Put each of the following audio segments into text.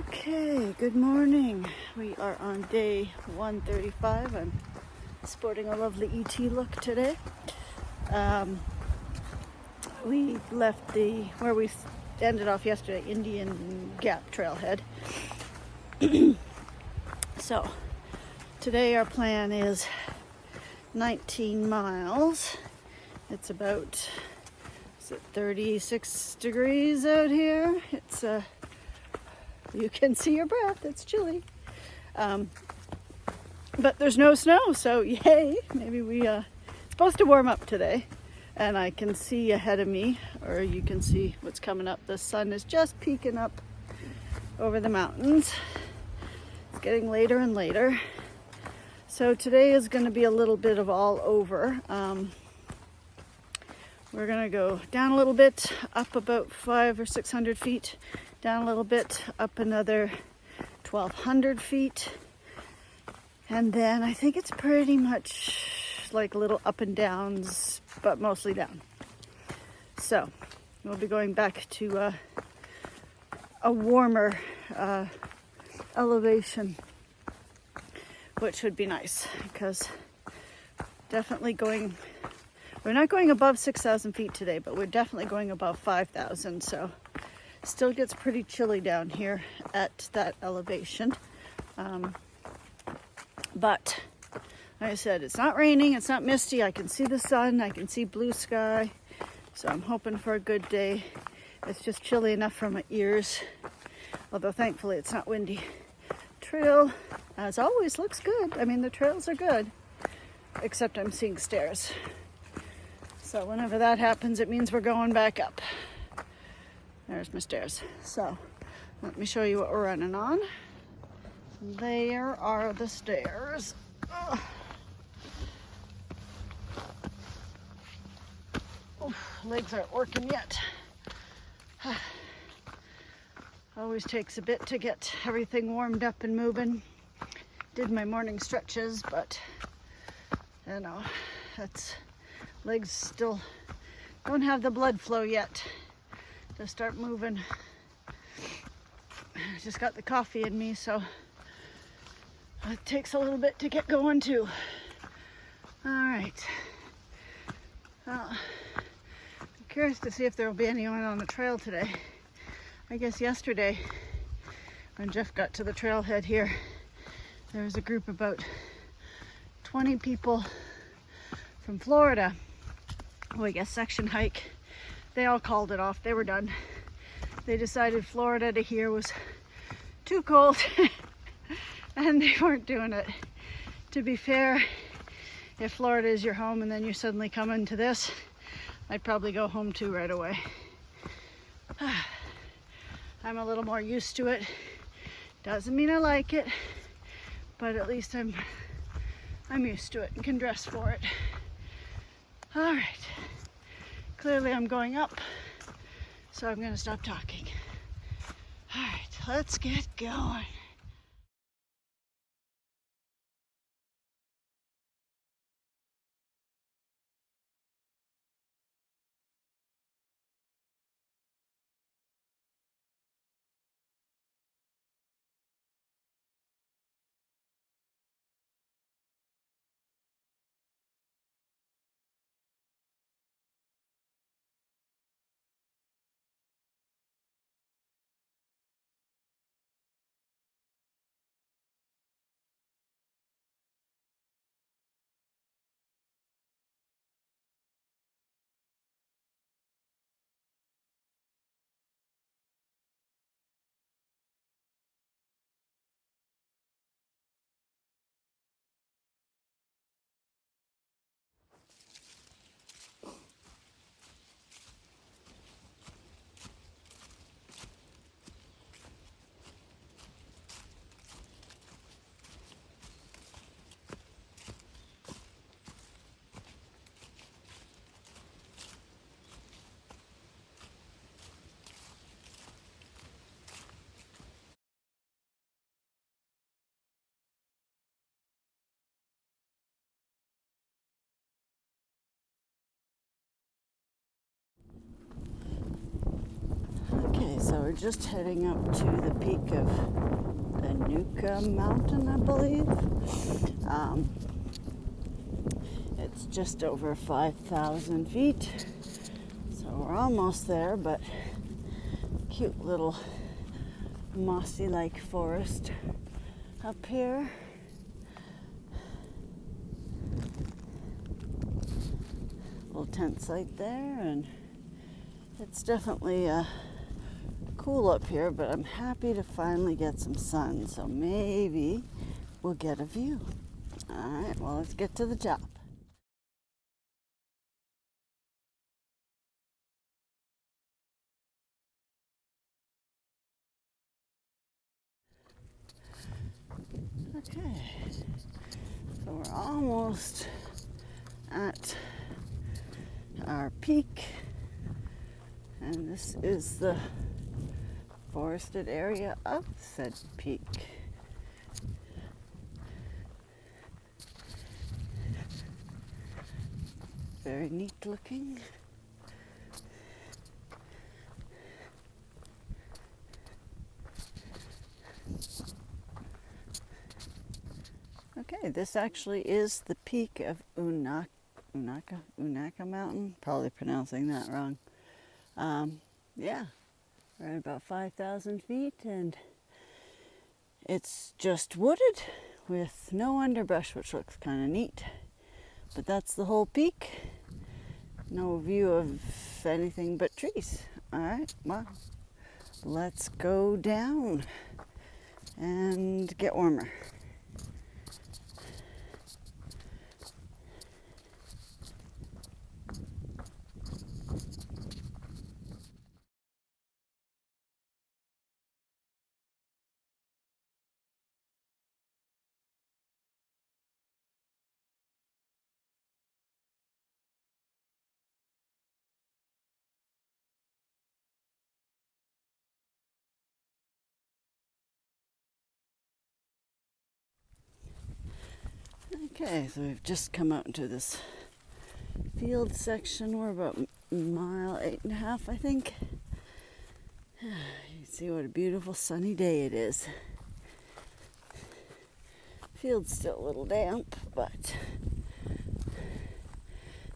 Okay, good morning. We are on day 135. I'm sporting a lovely ET look today. We left where we ended off yesterday, Indian Gap trailhead. So today our plan is 19 miles. It's about, 36 degrees out here? It's you can see your breath, it's chilly. But there's no snow, so yay, maybe it's supposed to warm up today. And I can see ahead of me, or you can see what's coming up. The sun is just peeking up over the mountains. It's getting later and later. So today is going to be a little bit of all over. We're going to go down a little bit, up about 500 or 600 feet, down a little bit, up another 1,200 feet. And then I think it's pretty much like little up and downs, but mostly down. So we'll be going back to a warmer elevation, which would be nice because definitely we're not going above 6,000 feet today, but we're definitely going above 5,000. So still gets pretty chilly down here at that elevation. But like I said, it's not raining, it's not misty. I can see the sun, I can see blue sky. So I'm hoping for a good day. It's just chilly enough for my ears. Although thankfully it's not windy. Trail, as always, looks good. I mean, the trails are good, except I'm seeing stairs. So whenever that happens, it means we're going back up. There's my stairs. So let me show you what we're running on. There are the stairs. Ugh. Legs aren't working yet. Always takes a bit to get everything warmed up and moving. Did my morning stretches, but you know, legs still don't have the blood flow yet to start moving. I just got the coffee in me, so it takes a little bit to get going too. All right. Well, I'm curious to see if there will be anyone on the trail today. I guess yesterday, when Jeff got to the trailhead here, there was a group about 20 people from Florida. Well, I guess section hike. They all called it off. They were done. They decided Florida to here was too cold and they weren't doing it. To be fair, if Florida is your home and then you suddenly come into this, I'd probably go home too right away. I'm a little more used to it. Doesn't mean I like it, but at least I'm used to it and can dress for it. All right, clearly I'm going up, so I'm gonna stop talking. All right, let's get going. we're just heading up to the peak of Unaka Mountain, I believe. It's just over 5,000 feet, so we're almost there, but cute little mossy-like forest up here. Little tent site there, and it's definitely cool up here, but I'm happy to finally get some sun, so maybe we'll get a view. All right, well, let's get to the top. Okay, so we're almost at our peak, and this is the forested area of said peak. Very neat looking. Okay, this actually is the peak of Unaka Mountain. Probably pronouncing that wrong. Yeah, we're at about 5,000 feet, and it's just wooded with no underbrush, which looks kind of neat. But that's the whole peak. No view of anything but trees. All right, well, let's go down and get warmer. Okay, so we've just come out into this field section. We're about a mile, 8.5, I think. You can see what a beautiful sunny day it is. Field's still a little damp, but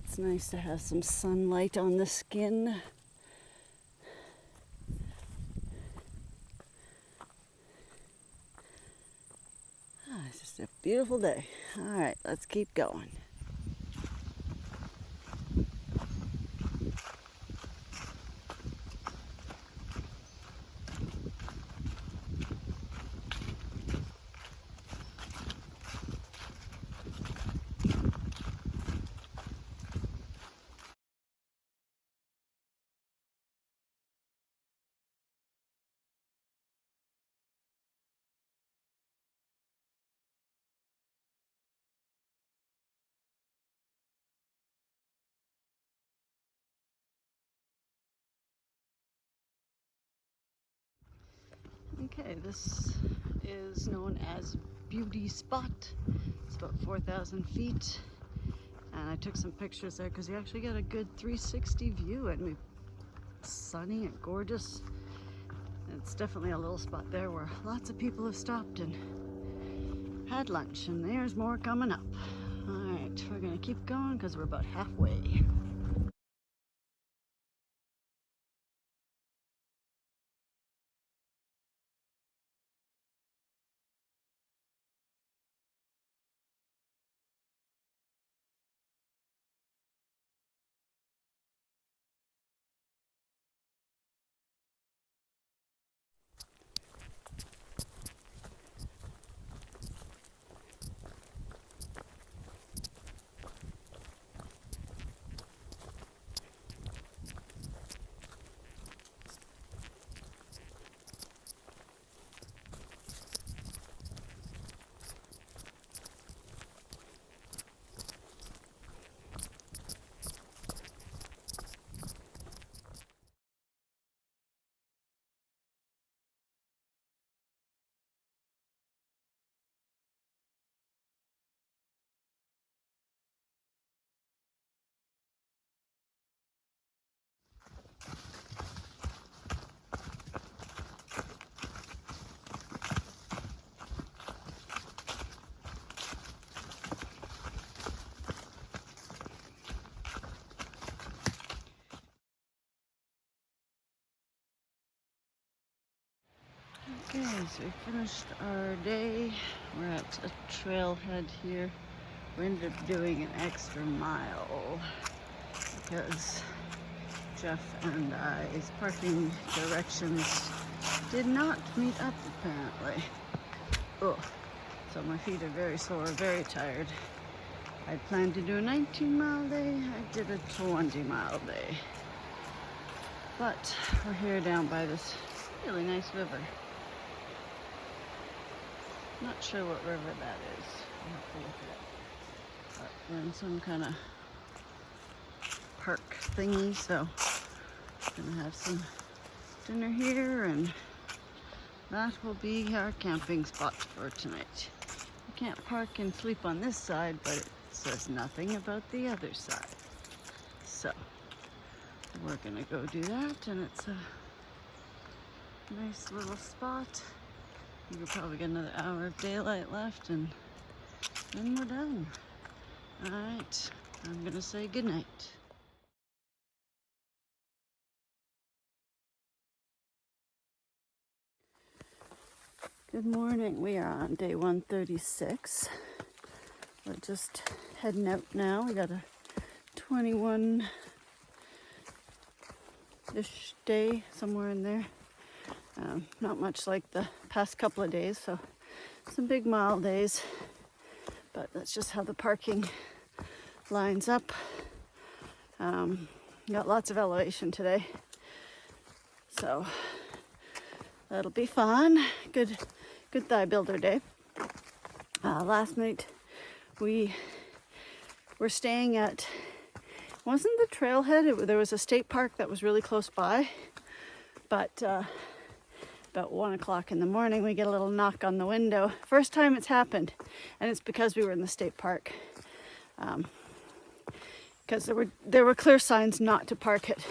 it's nice to have some sunlight on the skin. It's just a beautiful day. All right, let's keep going. Okay, this is known as Beauty Spot. It's about 4,000 feet. And I took some pictures there because you actually get a good 360 view, and it's sunny and gorgeous. And it's definitely a little spot there where lots of people have stopped and had lunch, and there's more coming up. All right, we're gonna keep going because we're about halfway. Okay, so we finished our day. We're at a trailhead here. We ended up doing an extra mile because Jeff and I's parking directions did not meet up apparently. Oh, so my feet are very sore, very tired. I planned to do a 19-mile day. I did a 20-mile day. But we're here down by this really nice river. Not sure what river that is. I'll have to look it up. But we're in some kind of park thingy, so I'm gonna have some dinner here, and that will be our camping spot for tonight. We can't park and sleep on this side, but it says nothing about the other side. So we're gonna go do that, and it's a nice little spot. We'll probably get another hour of daylight left, and then we're done. All right, I'm gonna say goodnight. Good morning. We are on day 136. We're just heading out now. We got a 21-ish day, somewhere in there. Not much like the past couple of days, so some big mile days, but that's just how the parking lines up. Got lots of elevation today, so that'll be fun. Good thigh builder day. Last night we were staying at, wasn't the trailhead, there was a state park that was really close by, but about 1 o'clock in the morning, we get a little knock on the window. First time it's happened, and it's because we were in the state park. Because there were clear signs not to park at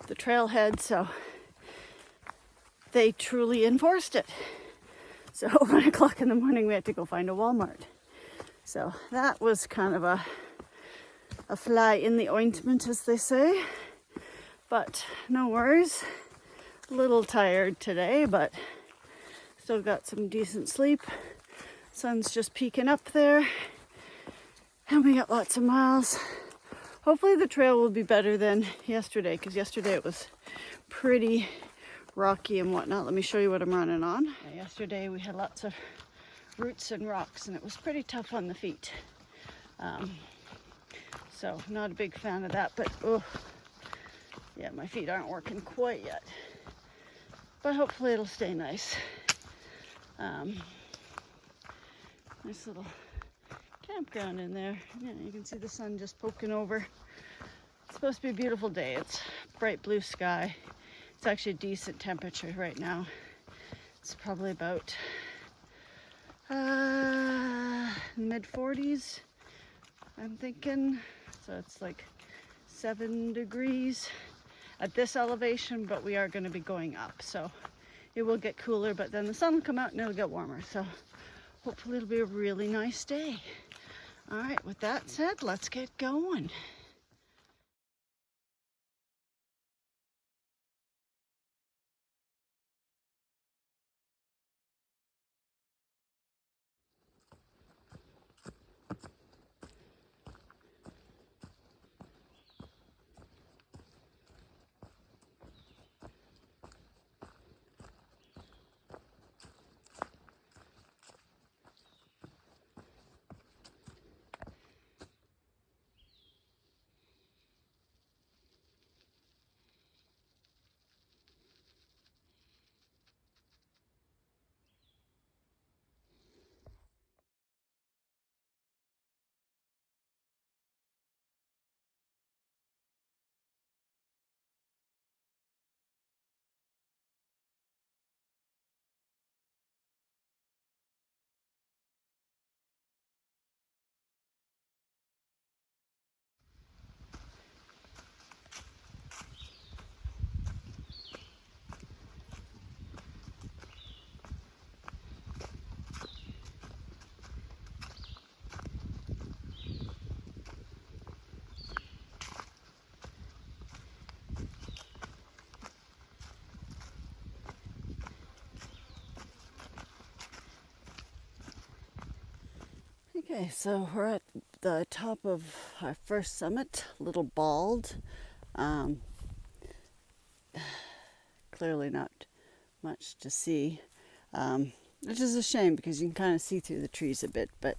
the trailhead, so they truly enforced it. So 1 o'clock in the morning, we had to go find a Walmart. So that was kind of a fly in the ointment, as they say. But no worries. A little tired today, but still got some decent sleep. Sun's just peeking up there, and we got lots of miles. Hopefully the trail will be better than yesterday, because yesterday it was pretty rocky and whatnot. Let me show you what I'm running on. Yesterday we had lots of roots and rocks, and it was pretty tough on the feet. So not a big fan of that, but yeah, my feet aren't working quite yet. But hopefully it'll stay nice. Nice little campground in there. Yeah, you can see the sun just poking over. It's supposed to be a beautiful day. It's bright blue sky. It's actually a decent temperature right now. It's probably about mid-40s, I'm thinking. So it's like 7 degrees at this elevation, but we are going to be going up, so it will get cooler, but then the sun will come out and it'll get warmer, so hopefully it'll be a really nice day. All right, with that said, let's get going. Okay, so we're at the top of our first summit, Little Bald. Clearly not much to see, which is a shame because you can kind of see through the trees a bit, but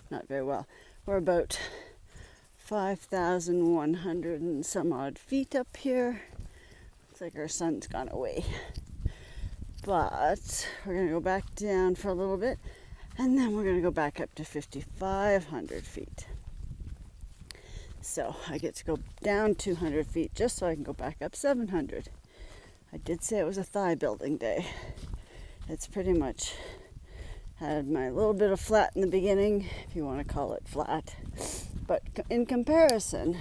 not very well. We're about 5,100 and some odd feet up here. Looks like our sun's gone away. But we're going to go back down for a little bit, and then we're going to go back up to 5,500 feet. So I get to go down 200 feet just so I can go back up 700. I did say it was a thigh building day. It's pretty much had my little bit of flat in the beginning, if you want to call it flat. But in comparison,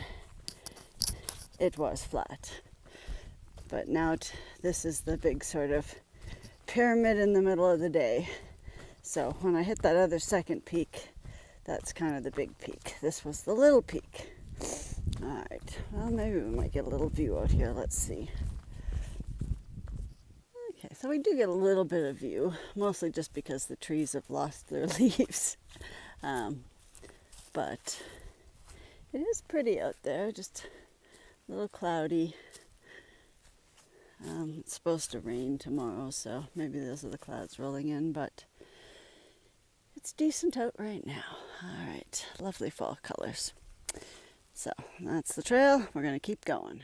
it was flat. But now this is the big sort of pyramid in the middle of the day. So when I hit that other second peak, that's kind of the big peak. This was the little peak. All right, well, maybe we might get a little view out here. Let's see. Okay, so we do get a little bit of view, mostly just because the trees have lost their leaves. But it is pretty out there, just a little cloudy. It's supposed to rain tomorrow, so maybe those are the clouds rolling in, but it's decent out right now. All right, lovely fall colors. So that's the trail. We're going to keep going.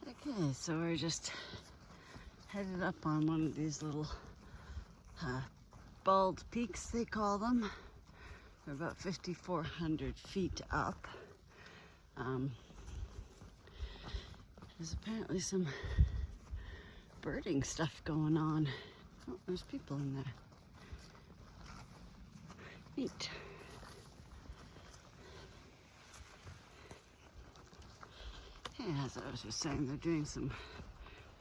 Okay, so we're just headed up on one of these little bald peaks, they call them. We're about 5,400 feet up. There's apparently some birding stuff going on. Oh, there's people in there. Neat. Yeah, as I was just saying, they're doing some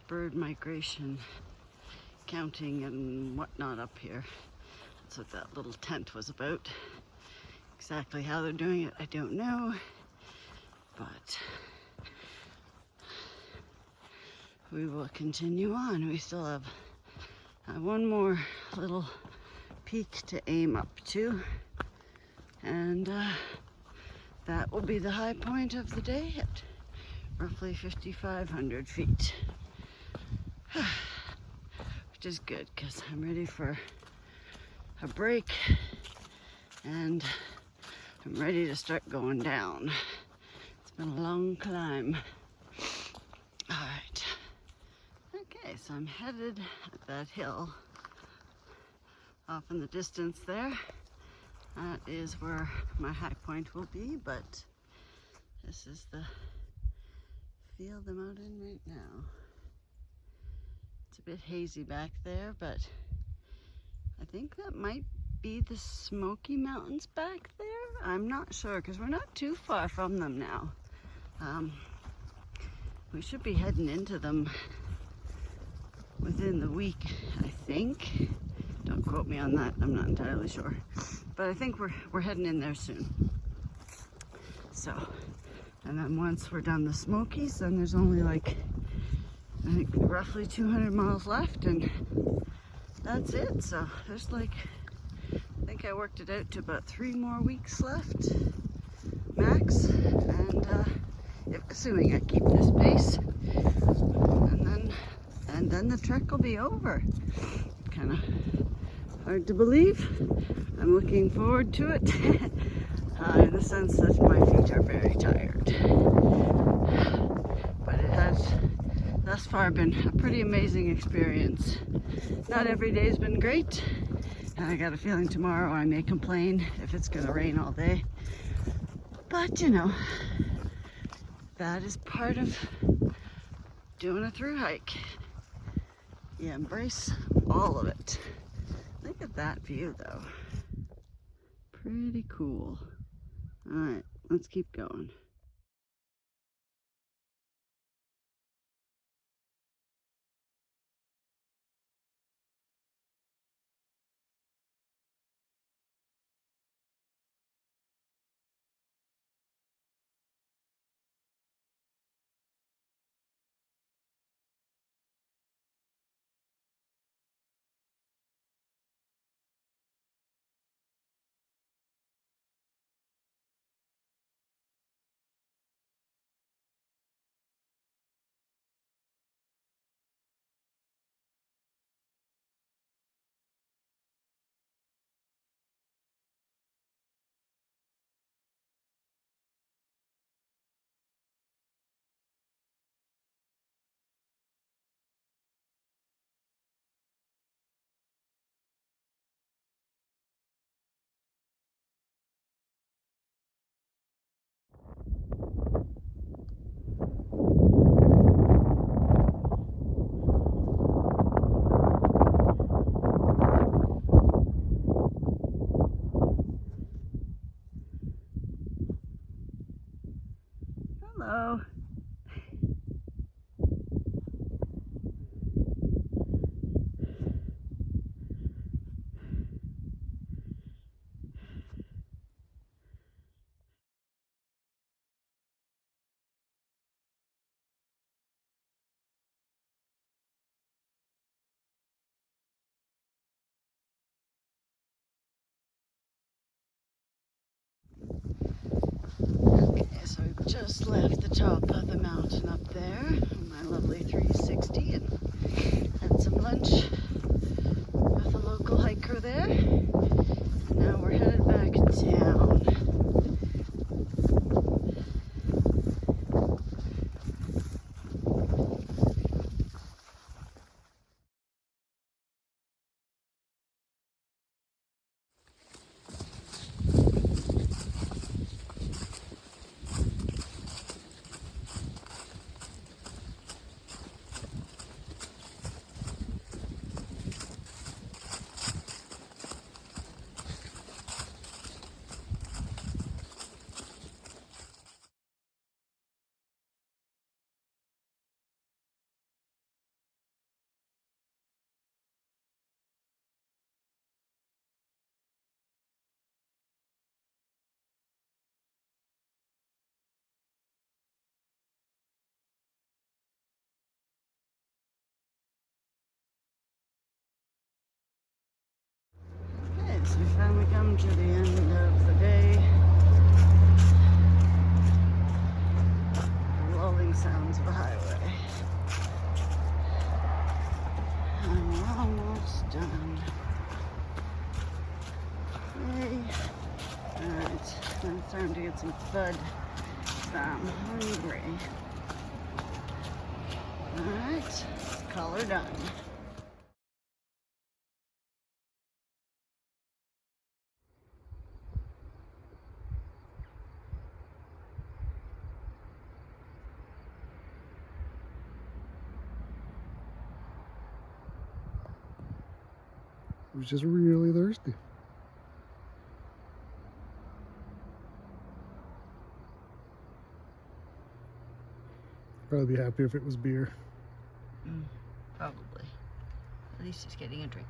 bird migration counting and whatnot up here. That's what that little tent was about. Exactly how they're doing it, I don't know. But we will continue on. We still have one more little peak to aim up to. And that will be the high point of the day at roughly 5,500 feet. Which is good because I'm ready for a break and I'm ready to start going down. It's been a long climb. All right. Okay, so I'm headed at that hill off in the distance there. That is where my high point will be, but this is the field I'm out in right now. It's a bit hazy back there, but I think that might be the Smoky Mountains back there. I'm not sure because we're not too far from them now. We should be heading into them within the week, I think. Don't quote me on that, I'm not entirely sure. But I think we're heading in there soon. So, and then once we're done the Smokies, then there's only like, I think roughly 200 miles left, and that's it. So there's like, I think I worked it out to about 3 more weeks left, max, and assuming I keep this pace, and then the trek will be over. Kind of Hard to believe. I'm looking forward to it in the sense that my feet are very tired. But it has thus far been a pretty amazing experience. Not every day's been great, and I got a feeling tomorrow I may complain if it's gonna rain all day. But you know, that is part of doing a through hike. You embrace all of it. Look at that view though. Pretty cool. All right, let's keep going. Hello. Okay, so we've just left the top of the mountain up there, my lovely 360, and had some lunch with a local hiker there. Now we're headed back down. Okay, so we finally come to the end of the day. The lulling sounds of a highway. And we're almost done. Yay. Alright, now it's time to get some food. I'm hungry. Alright, let's call her done. I was just really thirsty. Probably be happy if it was beer. Probably. At least he's getting a drink.